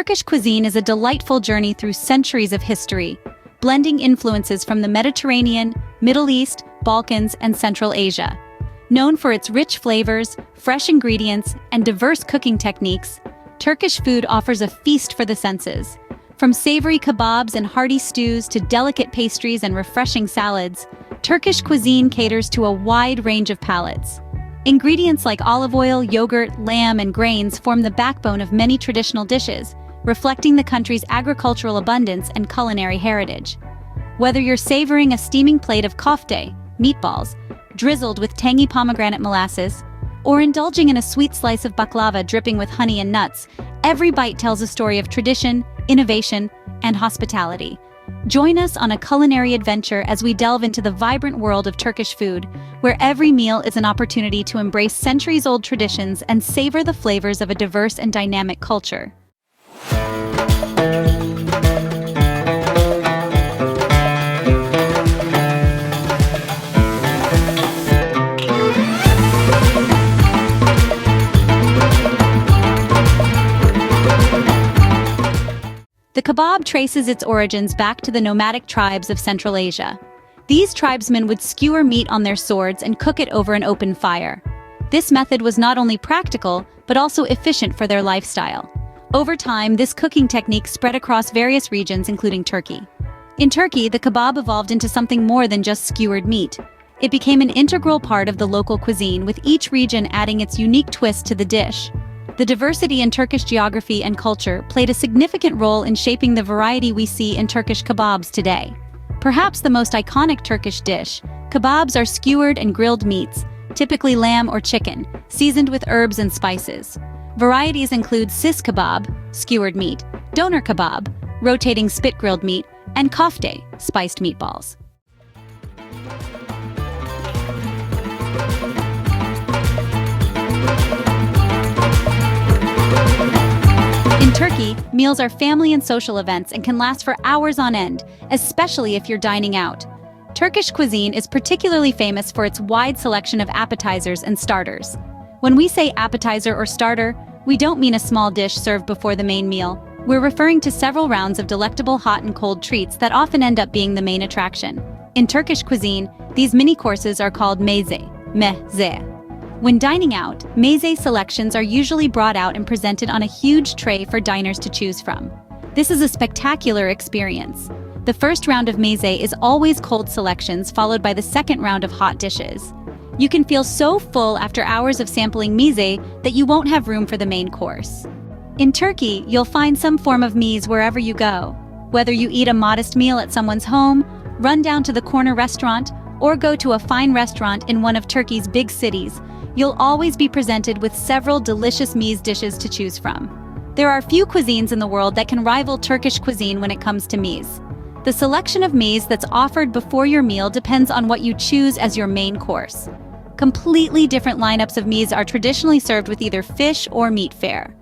Turkish cuisine is a delightful journey through centuries of history, blending influences from the Mediterranean, Middle East, Balkans, and Central Asia. Known for its rich flavors, fresh ingredients, and diverse cooking techniques, Turkish food offers a feast for the senses. From savory kebabs and hearty stews to delicate pastries and refreshing salads, Turkish cuisine caters to a wide range of palates. Ingredients like olive oil, yogurt, lamb, and grains form the backbone of many traditional dishes, reflecting the country's agricultural abundance and culinary heritage. Whether you're savoring a steaming plate of kofte, meatballs, drizzled with tangy pomegranate molasses, or indulging in a sweet slice of baklava dripping with honey and nuts, every bite tells a story of tradition, innovation, and hospitality. Join us on a culinary adventure as we delve into the vibrant world of Turkish food, where every meal is an opportunity to embrace centuries-old traditions and savor the flavors of a diverse and dynamic culture. The kebab traces its origins back to the nomadic tribes of Central Asia. These tribesmen would skewer meat on their swords and cook it over an open fire. This method was not only practical, but also efficient for their lifestyle. Over time, this cooking technique spread across various regions, including Turkey. In Turkey, the kebab evolved into something more than just skewered meat. It became an integral part of the local cuisine, with each region adding its unique twist to the dish. The diversity in Turkish geography and culture played a significant role in shaping the variety we see in Turkish kebabs today. Perhaps the most iconic Turkish dish, kebabs are skewered and grilled meats, typically lamb or chicken, seasoned with herbs and spices. Varieties include sis kebab, skewered meat, doner kebab, rotating spit-grilled meat, and kofte, spiced meatballs. In Turkey, meals are family and social events and can last for hours on end, especially if you're dining out. Turkish cuisine is particularly famous for its wide selection of appetizers and starters. When we say appetizer or starter, we don't mean a small dish served before the main meal. We're referring to several rounds of delectable hot and cold treats that often end up being the main attraction. In Turkish cuisine, these mini-courses are called meze. When dining out, meze selections are usually brought out and presented on a huge tray for diners to choose from. This is a spectacular experience. The first round of meze is always cold selections, followed by the second round of hot dishes. You can feel so full after hours of sampling meze that you won't have room for the main course. In Turkey, you'll find some form of meze wherever you go. Whether you eat a modest meal at someone's home, run down to the corner restaurant, or go to a fine restaurant in one of Turkey's big cities, you'll always be presented with several delicious meze dishes to choose from. There are few cuisines in the world that can rival Turkish cuisine when it comes to meze. The selection of meze that's offered before your meal depends on what you choose as your main course. Completely different lineups of meze are traditionally served with either fish or meat fare.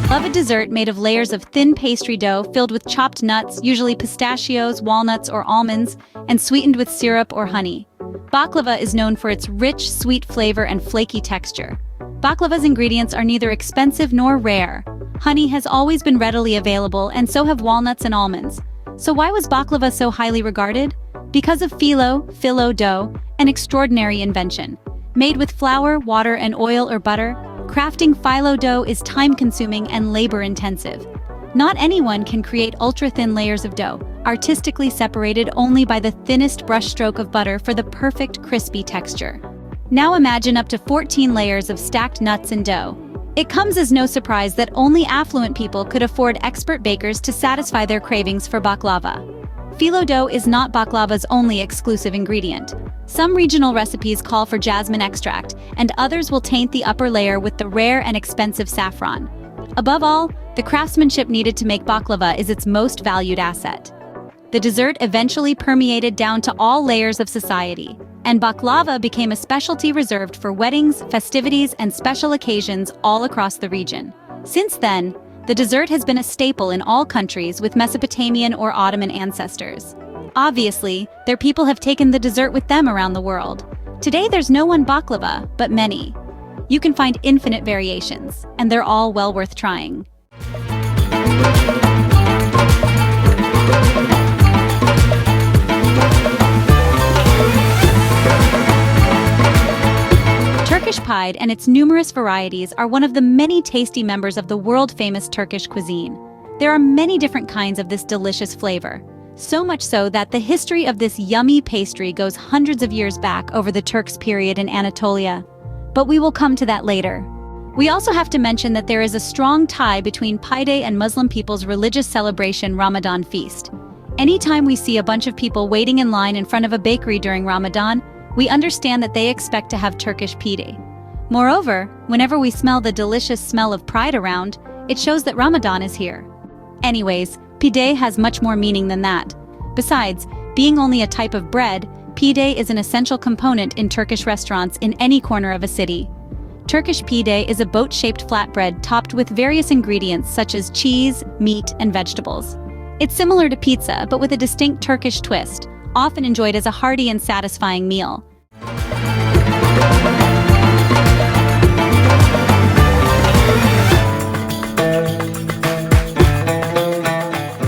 Love a dessert made of layers of thin pastry dough filled with chopped nuts, usually pistachios, walnuts, or almonds, and sweetened with syrup or honey. Baklava is known for its rich, sweet flavor and flaky texture. Baklava's ingredients are neither expensive nor rare. Honey has always been readily available, and so have walnuts and almonds. So why was baklava so highly regarded? Because of phyllo dough, an extraordinary invention. Made with flour, water, and oil or butter, crafting phyllo dough is time-consuming and labor-intensive. Not anyone can create ultra-thin layers of dough, artistically separated only by the thinnest brushstroke of butter for the perfect crispy texture. Now imagine up to 14 layers of stacked nuts and dough. It comes as no surprise that only affluent people could afford expert bakers to satisfy their cravings for baklava. Phyllo dough is not baklava's only exclusive ingredient. Some regional recipes call for jasmine extract, and others will taint the upper layer with the rare and expensive saffron. Above all, the craftsmanship needed to make baklava is its most valued asset. The dessert eventually permeated down to all layers of society, and baklava became a specialty reserved for weddings, festivities, and special occasions all across the region. Since then, the dessert has been a staple in all countries with Mesopotamian or Ottoman ancestors. Obviously, their people have taken the dessert with them around the world. Today there's no one baklava, but many. You can find infinite variations, and they're all well worth trying. Turkish pide and its numerous varieties are one of the many tasty members of the world-famous Turkish cuisine. There are many different kinds of this delicious flavor, so much so that the history of this yummy pastry goes hundreds of years back over the Turks period in Anatolia. But we will come to that later. We also have to mention that there is a strong tie between pide and Muslim people's religious celebration Ramadan feast. Anytime we see a bunch of people waiting in line in front of a bakery during Ramadan, we understand that they expect to have Turkish pide. Moreover, whenever we smell the delicious smell of pride around, it shows that Ramadan is here. Anyways, pide has much more meaning than that. Besides, being only a type of bread, pide is an essential component in Turkish restaurants in any corner of a city. Turkish pide is a boat-shaped flatbread topped with various ingredients such as cheese, meat, and vegetables. It's similar to pizza, but with a distinct Turkish twist, often enjoyed as a hearty and satisfying meal.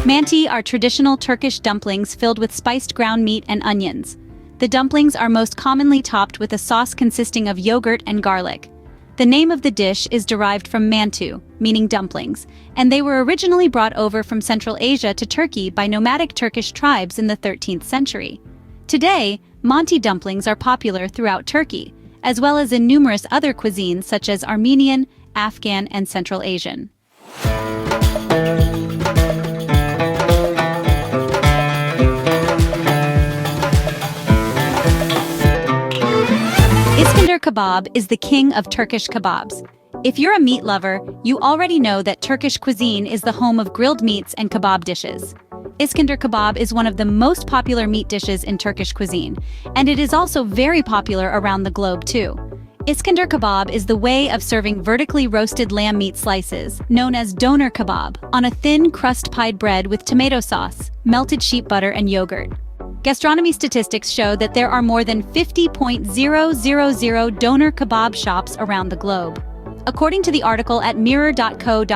Manti are traditional Turkish dumplings filled with spiced ground meat and onions. The dumplings are most commonly topped with a sauce consisting of yogurt and garlic. The name of the dish is derived from mantu, meaning dumplings, and they were originally brought over from Central Asia to Turkey by nomadic Turkish tribes in the 13th century. Today, manti dumplings are popular throughout Turkey, as well as in numerous other cuisines such as Armenian, Afghan, and Central Asian. Isander kebab is the king of Turkish kebabs. If you're a meat lover, you already know that Turkish cuisine is the home of grilled meats and kebab dishes. Isander kebab is one of the most popular meat dishes in Turkish cuisine, and it is also very popular around the globe too. Isander kebab is the way of serving vertically roasted lamb meat slices, known as doner kebab, on a thin crust pied bread with tomato sauce, melted sheep butter, and yogurt. Gastronomy statistics show that there are more than 50,000 doner kebab shops around the globe. According to the article at mirror.co.uk,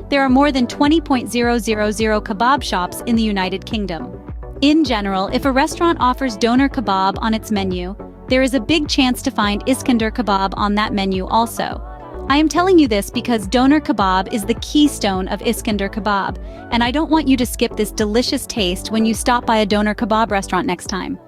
there are more than 20,000 kebab shops in the United Kingdom. In general, if a restaurant offers doner kebab on its menu, there is a big chance to find Isander kebab on that menu also. I am telling you this because doner kebab is the keystone of Isander kebab, and I don't want you to skip this delicious taste when you stop by a doner kebab restaurant next time.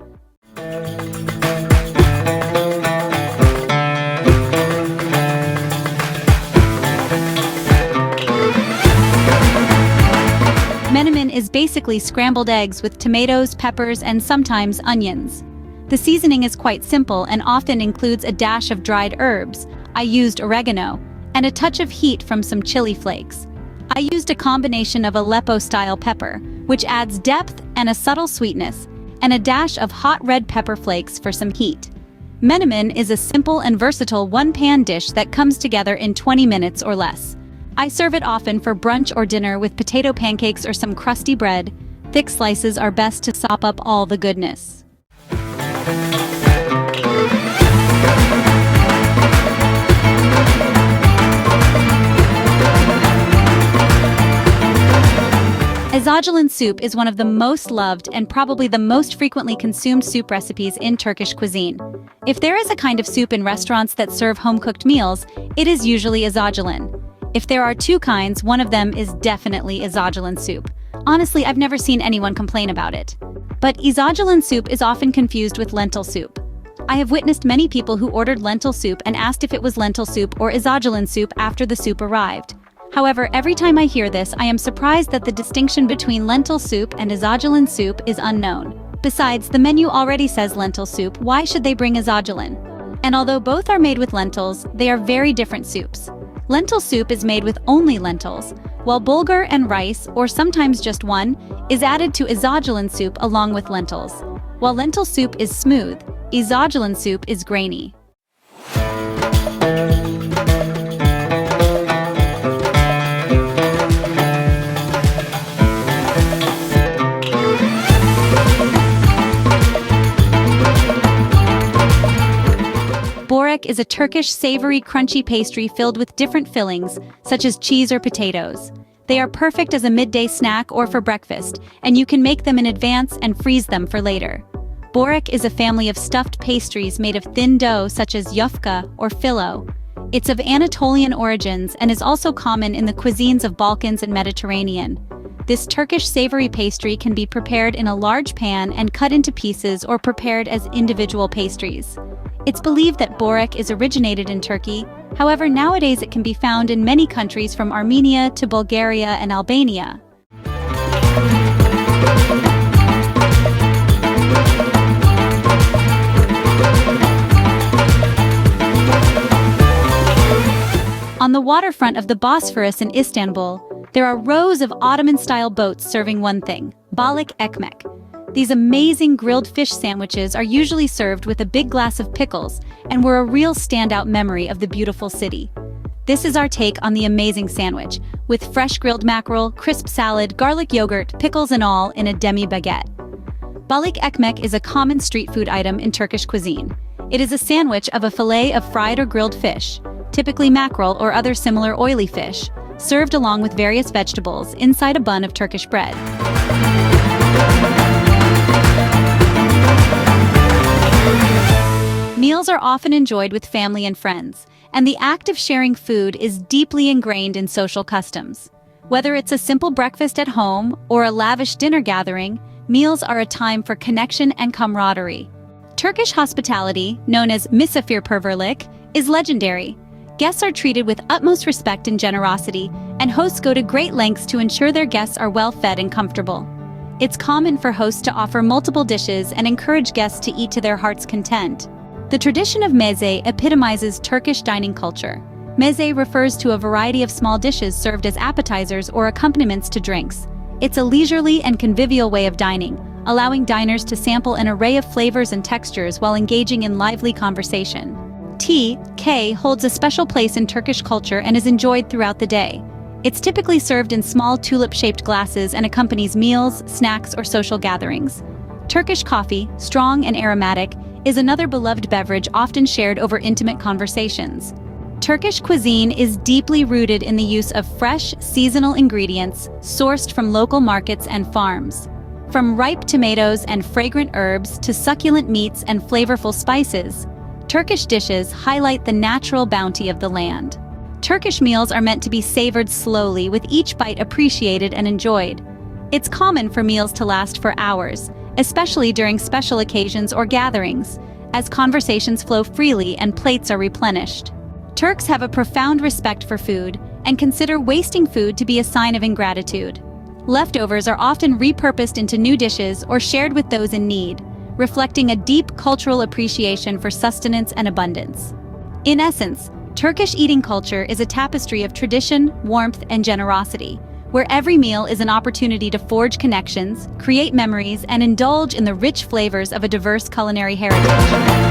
Menamin is basically scrambled eggs with tomatoes, peppers, and sometimes onions. The seasoning is quite simple and often includes a dash of dried herbs. I used oregano, and a touch of heat from some chili flakes. I used a combination of Aleppo-style pepper, which adds depth and a subtle sweetness, and a dash of hot red pepper flakes for some heat. Menamin is a simple and versatile one-pan dish that comes together in 20 minutes or less. I serve it often for brunch or dinner with potato pancakes or some crusty bread. Thick slices are best to sop up all the goodness. Aulin soup is one of the most loved and probably the most frequently consumed soup recipes in Turkish cuisine. If there is a kind of soup in restaurants that serve home-cooked meals, it is usually Aulin. If there are two kinds, one of them is definitely Aulin soup. Honestly, I've never seen anyone complain about it. But Aulin soup is often confused with lentil soup. I have witnessed many people who ordered lentil soup and asked if it was lentil soup or Aulin soup after the soup arrived. However, every time I hear this, I am surprised that the distinction between lentil soup and Aulin soup is unknown. Besides, the menu already says lentil soup, why should they bring Aulin? And although both are made with lentils, they are very different soups. Lentil soup is made with only lentils, while bulgur and rice, or sometimes just one, is added to Aulin soup along with lentils. While lentil soup is smooth, Aulin soup is grainy. is a Turkish savory, crunchy pastry filled with different fillings, such as cheese or potatoes. They are perfect as a midday snack or for breakfast, and you can make them in advance and freeze them for later. Borak is a family of stuffed pastries made of thin dough such as yufka or filo. It's of Anatolian origins and is also common in the cuisines of Balkans and Mediterranean. This Turkish savory pastry can be prepared in a large pan and cut into pieces or prepared as individual pastries. It's believed that Borak is originated in Turkey. However, nowadays it can be found in many countries from Armenia to Bulgaria and Albania. On the waterfront of the Bosphorus in Istanbul, there are rows of Ottoman-style boats serving one thing: Bocekme. These amazing grilled fish sandwiches are usually served with a big glass of pickles and were a real standout memory of the beautiful city. This is our take on the amazing sandwich, with fresh grilled mackerel, crisp salad, garlic yogurt, pickles and all in a demi-baguette. Bocekme is a common street food item in Turkish cuisine. It is a sandwich of a fillet of fried or grilled fish, typically mackerel or other similar oily fish, served along with various vegetables inside a bun of Turkish bread. Meals are often enjoyed with family and friends, and the act of sharing food is deeply ingrained in social customs. Whether it's a simple breakfast at home or a lavish dinner gathering, meals are a time for connection and camaraderie. Turkish hospitality, known as misafirperverlik, is legendary. Guests are treated with utmost respect and generosity, and hosts go to great lengths to ensure their guests are well fed and comfortable. It's common for hosts to offer multiple dishes and encourage guests to eat to their heart's content. The tradition of meze epitomizes Turkish dining culture. Meze refers to a variety of small dishes served as appetizers or accompaniments to drinks. It's a leisurely and convivial way of dining, allowing diners to sample an array of flavors and textures while engaging in lively conversation. Tea holds a special place in Turkish culture and is enjoyed throughout the day. It's typically served in small tulip-shaped glasses and accompanies meals, snacks, or social gatherings. Turkish coffee, strong and aromatic, is another beloved beverage often shared over intimate conversations. Turkish cuisine is deeply rooted in the use of fresh, seasonal ingredients sourced from local markets and farms. From ripe tomatoes and fragrant herbs to succulent meats and flavorful spices, Turkish dishes highlight the natural bounty of the land. Turkish meals are meant to be savored slowly, with each bite appreciated and enjoyed. It's common for meals to last for hours, especially during special occasions or gatherings, as conversations flow freely and plates are replenished. Turks have a profound respect for food and consider wasting food to be a sign of ingratitude. Leftovers are often repurposed into new dishes or shared with those in need, reflecting a deep cultural appreciation for sustenance and abundance. In essence, Turkish eating culture is a tapestry of tradition, warmth, and generosity, where every meal is an opportunity to forge connections, create memories, and indulge in the rich flavors of a diverse culinary heritage.